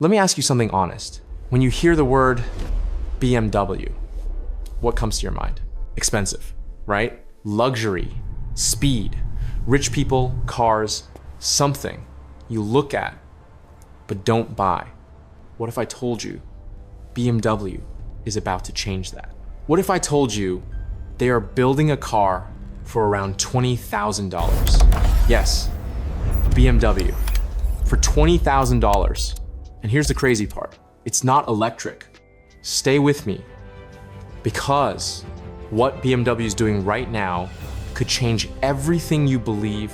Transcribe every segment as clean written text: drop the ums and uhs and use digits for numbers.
Let me ask you something honest. When you hear the word BMW, what comes to your mind? Expensive, right? Luxury, speed, rich people, cars, something you look at but don't buy. What if I told you BMW is about to change that? What if I told you they are building a car for around $20,000? Yes, a BMW for $20,000. And here's the crazy part. It's not electric. Stay with me, because what BMW is doing right now could change everything you believe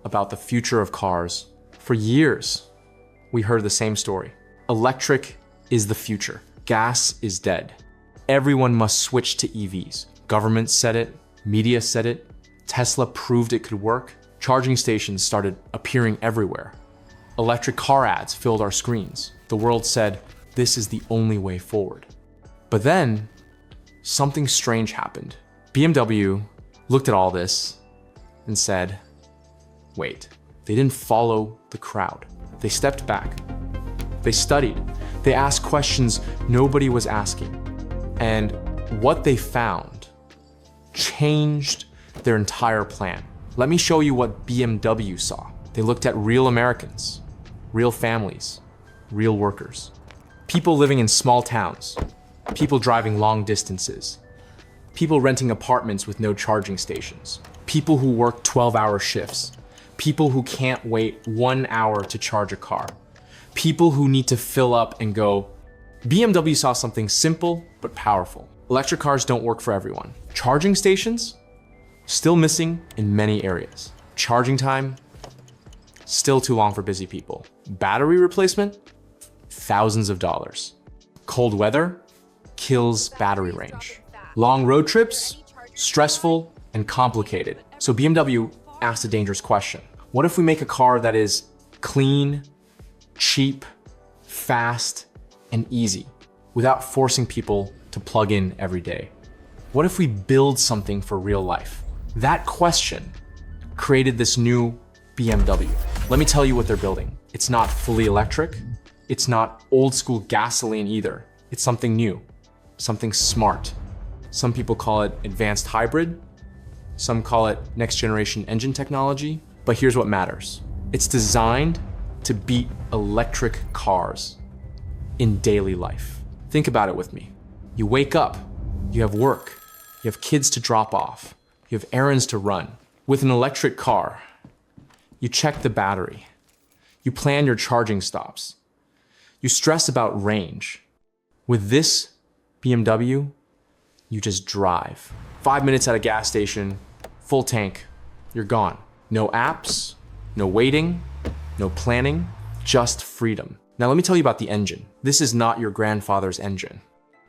about the future of cars. For years, we heard the same story. Electric is the future. Gas is dead. Everyone must switch to EVs. Government said it, media said it, Tesla proved it could work. Charging stations started appearing everywhere. Electric car ads filled our screens. The world said, this is the only way forward. But then, something strange happened. BMW looked at all this and said, wait. They didn't follow the crowd. They stepped back. They studied. They asked questions nobody was asking. And what they found changed their entire plan. Let me show you what BMW saw. They looked at real Americans, real families, real workers, people living in small towns, people driving long distances, people renting apartments with no charging stations, people who work 12-hour shifts, people who can't wait 1 hour to charge a car, people who need to fill up and go. BMW saw something simple but powerful. Electric cars don't work for everyone. Charging stations, still missing in many areas. Charging time, still too long for busy people. Battery replacement, thousands of dollars. Cold weather kills battery range. Long road trips, stressful and complicated. So BMW asked a dangerous question. What if we make a car that is clean, cheap, fast, and easy without forcing people to plug in every day? What if we build something for real life? That question created this new BMW. Let me tell you what they're building. It's not fully electric. It's not old school gasoline either. It's something new, something smart. Some people call it advanced hybrid. Some call it next generation engine technology. But here's what matters. It's designed to beat electric cars in daily life. Think about it with me. You wake up, you have work, you have kids to drop off, you have errands to run. With an electric car, you check the battery, you plan your charging stops, you stress about range. With this BMW, you just drive. 5 minutes at a gas station, full tank, you're gone. No apps, no waiting, no planning, just freedom. Now let me tell you about the engine. This is not your grandfather's engine.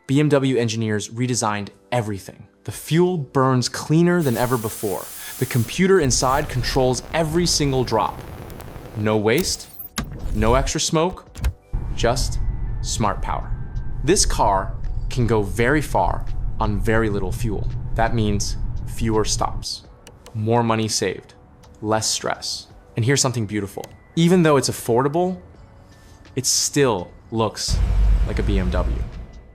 BMW engineers redesigned everything. The fuel burns cleaner than ever before. The computer inside controls every single drop. No waste, no extra smoke, just smart power. This car can go very far on very little fuel. That means fewer stops, more money saved, less stress. And here's something beautiful. Even though it's affordable, it still looks like a BMW.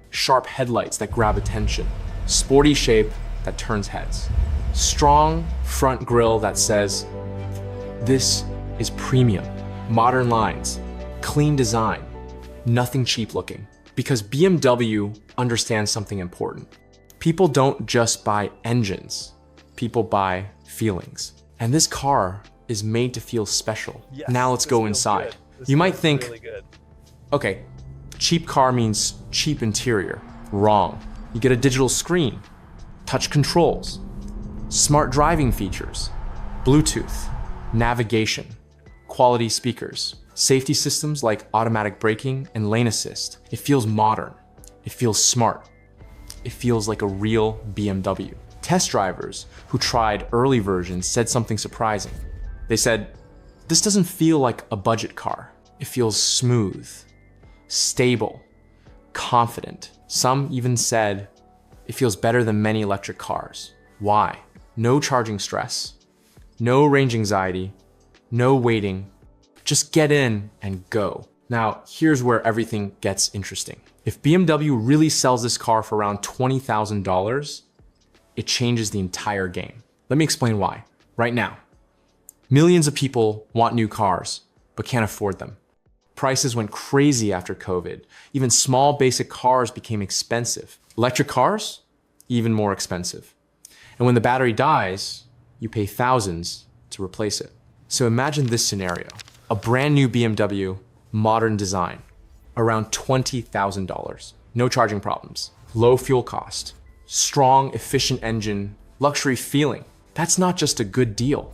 Sharp headlights that grab attention, sporty shape that turns heads, strong front grille that says, this is premium, modern lines, clean design, nothing cheap looking. Because BMW understands something important. People don't just buy engines, people buy feelings. And this car is made to feel special. Yes, now let's go inside. You might think, really okay, cheap car means cheap interior. Wrong. You get a digital screen, touch controls, smart driving features, Bluetooth, navigation, quality speakers, safety systems like automatic braking and lane assist. It feels modern. It feels smart. It feels like a real BMW. Test drivers who tried early versions said something surprising. They said, this doesn't feel like a budget car. It feels smooth, stable, confident. Some even said it feels better than many electric cars. Why? No charging stress, no range anxiety, no waiting. Just get in and go. Now, here's where everything gets interesting. If BMW really sells this car for around $20,000, it changes the entire game. Let me explain why. Right now, millions of people want new cars, but can't afford them. Prices went crazy after COVID. Even small basic cars became expensive. Electric cars, even more expensive. And when the battery dies, you pay thousands to replace it. So imagine this scenario. A brand new BMW, modern design, around $20,000. No charging problems, low fuel cost, strong, efficient engine, luxury feeling. That's not just a good deal.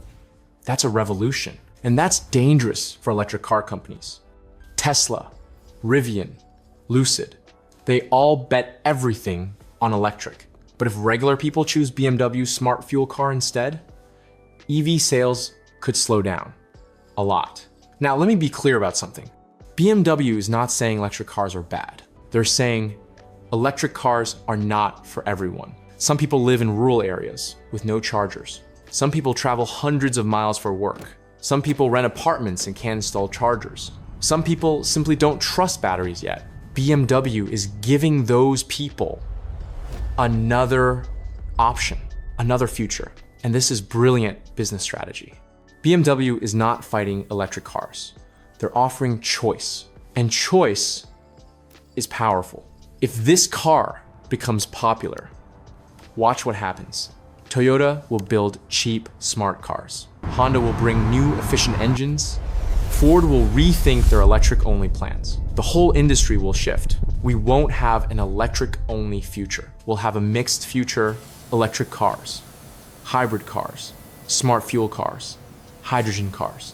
That's a revolution. And that's dangerous for electric car companies. Tesla, Rivian, Lucid, they all bet everything on electric. But if regular people choose BMW's smart fuel car instead, EV sales could slow down a lot. Now, let me be clear about something. BMW is not saying electric cars are bad. They're saying electric cars are not for everyone. Some people live in rural areas with no chargers. Some people travel hundreds of miles for work. Some people rent apartments and can't install chargers. Some people simply don't trust batteries yet. BMW is giving those people another option, another future. And this is brilliant business strategy. BMW is not fighting electric cars. They're offering choice. And choice is powerful. If this car becomes popular, watch what happens. Toyota will build cheap, smart cars. Honda will bring new, efficient engines. Ford will rethink their electric-only plans. The whole industry will shift. We won't have an electric-only future. We'll have a mixed future: electric cars, hybrid cars, smart fuel cars, hydrogen cars,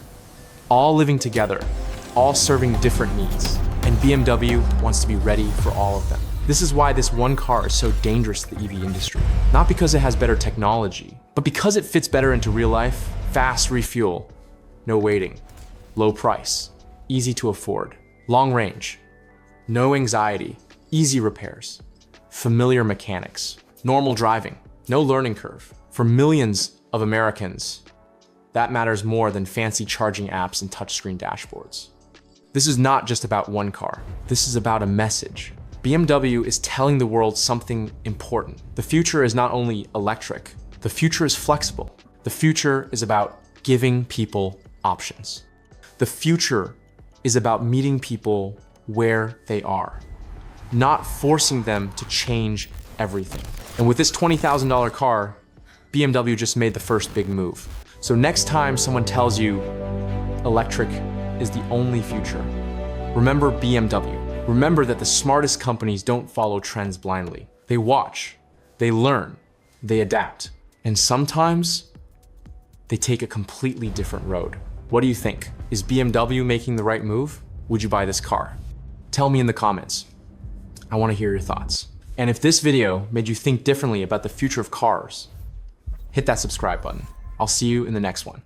all living together, all serving different needs. And BMW wants to be ready for all of them. This is why this one car is so dangerous to the EV industry. Not because it has better technology, but because it fits better into real life. Fast refuel, no waiting, low price, easy to afford, long range, no anxiety, easy repairs, familiar mechanics, normal driving, no learning curve. For millions of Americans, that matters more than fancy charging apps and touchscreen dashboards. This is not just about one car. This is about a message. BMW is telling the world something important. The future is not only electric, the future is flexible. The future is about giving people options. The future is about meeting people where they are, not forcing them to change everything. And with this $20,000 car, BMW just made the first big move. So next time someone tells you electric is the only future, remember BMW. Remember that the smartest companies don't follow trends blindly. They watch, they learn, they adapt. And sometimes they take a completely different road. What do you think? Is BMW making the right move? Would you buy this car? Tell me in the comments. I want to hear your thoughts. And if this video made you think differently about the future of cars, hit that subscribe button. I'll see you in the next one.